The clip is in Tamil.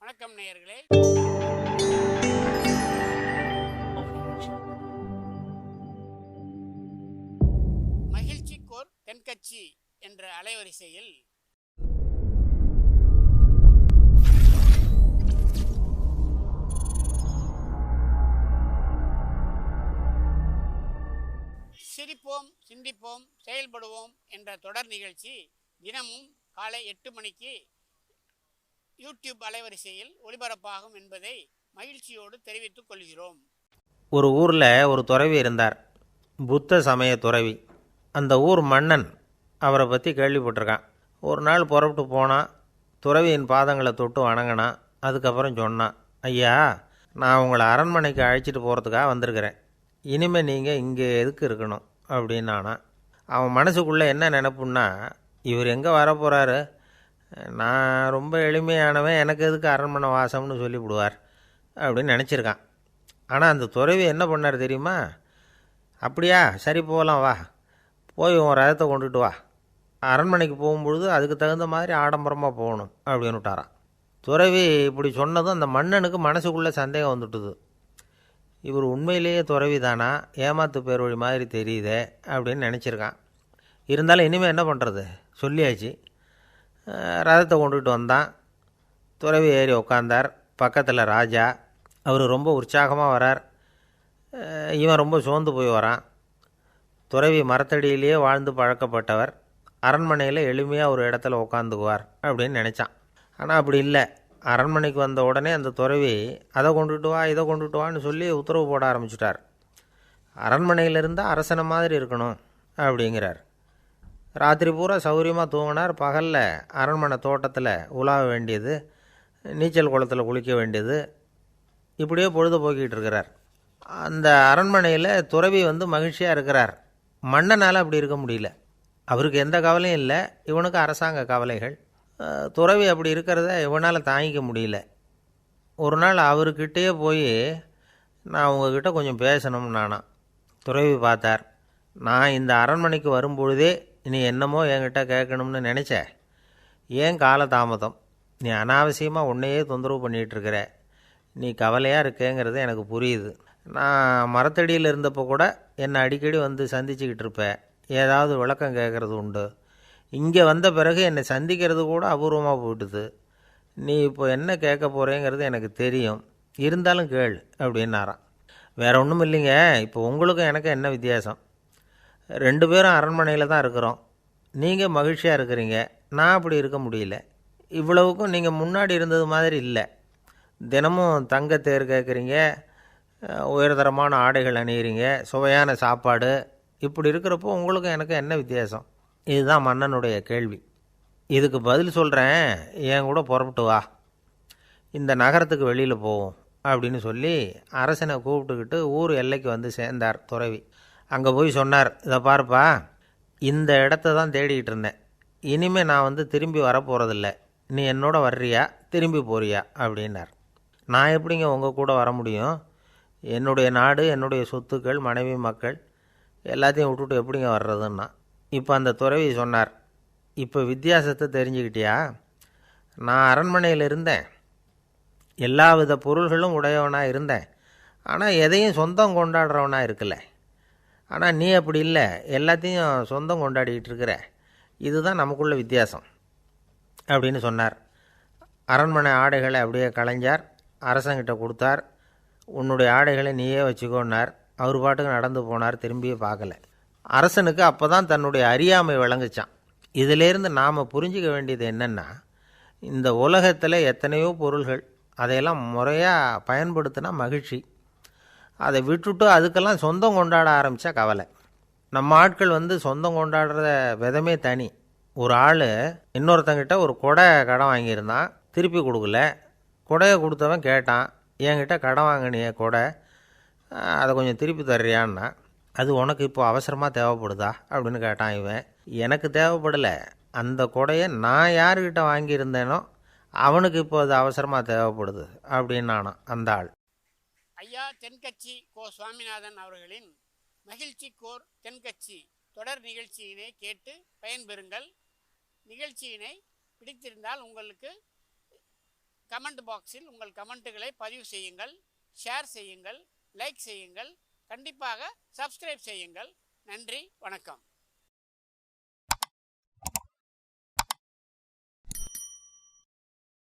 வணக்கம் நேயர்களே. மகிழ்ச்சிக்கோர் தென்கட்சி என்ற அலைவரிசையில் சிரிப்போம், சிந்திப்போம், செயல்படுவோம் என்ற தொடர் நிகழ்ச்சி தினமும் காலை 8 மணிக்கு யூடியூப் அலைவரிசையில் ஒளிபரப்பாகும் என்பதை மகிழ்ச்சியோடு தெரிவித்துக் கொள்கிறோம். ஒரு ஊரில் ஒரு துறவி இருந்தார். புத்த சமய துறவி. அந்த ஊர் மன்னன் அவரை பற்றி கேள்விப்பட்டிருக்கான். ஒரு நாள் புறப்பட்டு போனான். துறவியின் பாதங்களை தொட்டு வணங்கினான். அதுக்கப்புறம் சொன்னான், ஐயா, நான் உங்களை அரண்மனைக்கு அழைச்சிட்டு போகிறதுக்காக வந்திருக்கிறேன். இனிமேல் நீங்கள் இங்கே எதுக்கு இருக்கணும் அப்படின்னானா. அவன் மனசுக்குள்ளே என்ன நினைப்புன்னா, இவர் எங்கே வரப்போகிறாரு, நான் ரொம்ப எளிமையானவன், எனக்கு எதுக்கு அரண்மனை வாசம்னு சொல்லிவிடுவார் அப்படின்னு நினச்சிருக்கான். ஆனால் அந்த துறவி என்ன பண்ணார் தெரியுமா? அப்படியா, சரி போகலாம், வா, போய் உன் ரதத்தை கொண்டுட்டு வா, அரண்மனைக்கு போகும்பொழுது அதுக்கு தகுந்த மாதிரி ஆடம்பரமாக போகணும் அப்படின்னு விட்டாரான். துறவி இப்படி சொன்னதும் அந்த மன்னனுக்கு மனசுக்குள்ளே சந்தேகம் வந்துட்டுது. இவர் உண்மையிலேயே துறவி தானா, ஏமாத்து பேர் வழி மாதிரி தெரியுதே அப்படின்னு நினச்சிருக்கான். இருந்தாலும் இனிமேல் என்ன பண்ணுறது, சொல்லியாச்சு. ரதத்தை கொண்டுகிட்டு வந்தான். துறவி ஏறி உக்காந்தார். பக்கத்தில் ராஜா. அவர் ரொம்ப உற்சாகமாக வரார். இவன் ரொம்ப சோர்ந்து போய் வரான். துறவி மரத்தடியிலேயே வாழ்ந்து பழக்கப்பட்டவர். அரண்மனையில் எளிமையாக ஒரு இடத்துல உக்காந்துக்குவார் அப்படின்னு நினச்சான். ஆனால் அப்படி இல்லை. அரண்மனைக்கு வந்த உடனே அந்த துறவி அதை கொண்டுட்டு வா, இதை கொண்டுட்டு வான்னு சொல்லி உத்தரவு போட ஆரம்பிச்சிட்டார். அரண்மனையில் இருந்தால் அரசனை மாதிரி இருக்கணும் அப்படிங்கிறார். ராத்திரி பூரா சௌகரியமாக தூங்கினார். பகலில் அரண்மனை தோட்டத்தில் உலாவ வேண்டியது, நீச்சல் குளத்தில் குளிக்க வேண்டியது, இப்படியே பொழுது போக்கிட்டு இருக்கிறார். அந்த அரண்மனையில் துறவி மகிழ்ச்சியாக இருக்கிறார். மன்னனால் அப்படி இருக்க முடியல. அவருக்கு எந்த கவலையும் இல்லை, இவனுக்கு அரசாங்க கவலைகள். துறவி அப்படி இருக்கிறத இவனால் தாங்கிக்க முடியல. ஒரு நாள் அவர்கிட்டயே போய், நான் உங்ககிட்ட கொஞ்சம் பேசணும் நானா. துறவி பார்த்தார். நான் இந்த அரண்மனைக்கு வரும்பொழுதே நீ என்னமோ என்கிட்ட கேட்கணும்னு நினச்ச. ஏன் காலதாமதம்? நீ அனாவசியமாக உன்னையே தொந்தரவு பண்ணிகிட்ருக்கிற. நீ கவலையாக இருக்கேங்கிறது எனக்கு புரியுது. நான் மரத்தடியில் இருந்தப்போ கூட என்னை அடிக்கடி சந்திச்சுக்கிட்டு இருப்பேன். ஏதாவது விளக்கம் கேட்குறது உண்டு. இங்கே வந்த பிறகு என்னை சந்திக்கிறது கூட அபூர்வமாக போயிட்டுது. நீ இப்போ என்ன கேட்க போகிறேங்கிறது எனக்கு தெரியும், இருந்தாலும் கேள் அப்படின்னாராம். வேறு ஒன்றும் இல்லைங்க, இப்போ உங்களுக்கும் எனக்கு என்ன வித்தியாசம்? 2 பேரும் அரண்மனையில் தான் இருக்கிறோம். நீங்கள் மகிழ்ச்சியாக இருக்கிறீங்க, நான் அப்படி இருக்க முடியல. இவ்வளவுக்கும் நீங்கள் முன்னாடி இருந்தது மாதிரி இல்லை. தினமும் தங்கத்தேர் கேட்குறீங்க, உயர்தரமான ஆடைகள் அணியிறீங்க, சுவையான சாப்பாடு. இப்படி இருக்கிறப்போ உங்களுக்கும் எனக்கு என்ன வித்தியாசம்? இதுதான் மன்னனுடைய கேள்வி. இதுக்கு பதில் சொல்கிறேன், என் கூட புறப்பட்டு வா, இந்த நகரத்துக்கு வெளியில் போவோம் அப்படின்னு சொல்லி அரசனை கூப்பிட்டுக்கிட்டு ஊர் எல்லைக்கு சேர்ந்தார் துறவி. அங்கே போய் சொன்னார், இதை பாருப்பா, இந்த இடத்த தான் தேடிக்கிட்டு இருந்தேன். இனிமேல் நான் திரும்பி வரப்போகிறதில்ல. நீ என்னோட வர்றியா, திரும்பி போறியா அப்படின்னார். நான் எப்படிங்க உங்கள் கூட வர முடியும்? என்னுடைய நாடு, என்னுடைய சொத்துக்கள், மனைவி, மக்கள் எல்லாத்தையும் விட்டுட்டு எப்படிங்க வர்றதுன்னா. இப்போ அந்த துறவி சொன்னார், இப்போ வித்தியாசத்தை தெரிஞ்சுக்கிட்டியா? நான் அரண்மனையில் இருந்தேன், எல்லா வித பொருள்களும் உடையவனாக இருந்தேன். ஆனால் எதையும் சொந்தம் கொண்டாடுறவனாக இருக்கல. ஆனால் நீ அப்படி இல்லை, எல்லாத்தையும் சொந்தம் கொண்டாடிக்கிட்டு இருக்கிற. இதுதான் நமக்குள்ள வித்தியாசம் அப்படின்னு சொன்னார். அரண்மனை ஆடைகளை அப்படியே களைஞ்சார். அரசங்கிட்ட கொடுத்தார். உன்னுடைய ஆடைகளை நீயே வச்சுக்கோன்னார். அவர் பாட்டுக்கு நடந்து போனார், திரும்பியே பார்க்கல. அரசனுக்கு அப்போ தான் தன்னுடைய அறியாமை விளங்குச்சான். இதிலேருந்து நாம் புரிஞ்சிக்க வேண்டியது என்னென்னா, இந்த உலகத்தில் எத்தனையோ பொருள்கள், அதையெல்லாம் முறையாக பயன்படுத்தினா மகிழ்ச்சி. அதை விட்டுட்டு அதுக்கெல்லாம் சொந்தம் கொண்டாட ஆரம்பித்தா கவலை. நம்ம ஆட்கள் சொந்தம் கொண்டாடுற விதமே தனி. ஒரு ஆள் இன்னொருத்தங்கிட்ட ஒரு கொடை கடன் வாங்கியிருந்தான், திருப்பி கொடுக்கல. கொடையை கொடுத்தவன் கேட்டான், என்கிட்ட கடன் வாங்கினிய கொடை, அதை கொஞ்சம் திருப்பி தர்றியான்னா. அது உனக்கு இப்போ அவசரமாக தேவைப்படுதா அப்படின்னு கேட்டான் இவன். எனக்கு தேவைப்படலை, அந்த கொடையை நான் யாருக்கிட்ட வாங்கியிருந்தேனோ அவனுக்கு இப்போ அது அவசரமாக தேவைப்படுது அப்படின்னானா அந்த ஆள். ஐயா தென்கட்சி கோ சுவாமிநாதன் அவர்களின் மகிழ்ச்சிக்கோர் தென்கட்சி தொடர் நிகழ்ச்சியினை கேட்டு பயன்பெறுங்கள். நிகழ்ச்சியினை பிடித்திருந்தால் உங்களுக்கு கமெண்ட் பாக்ஸில் உங்கள் கமெண்ட்டுகளை பதிவு செய்யுங்கள், ஷேர் செய்யுங்கள், லைக் செய்யுங்கள், கண்டிப்பாக சப்ஸ்கிரைப் செய்யுங்கள். நன்றி, வணக்கம்.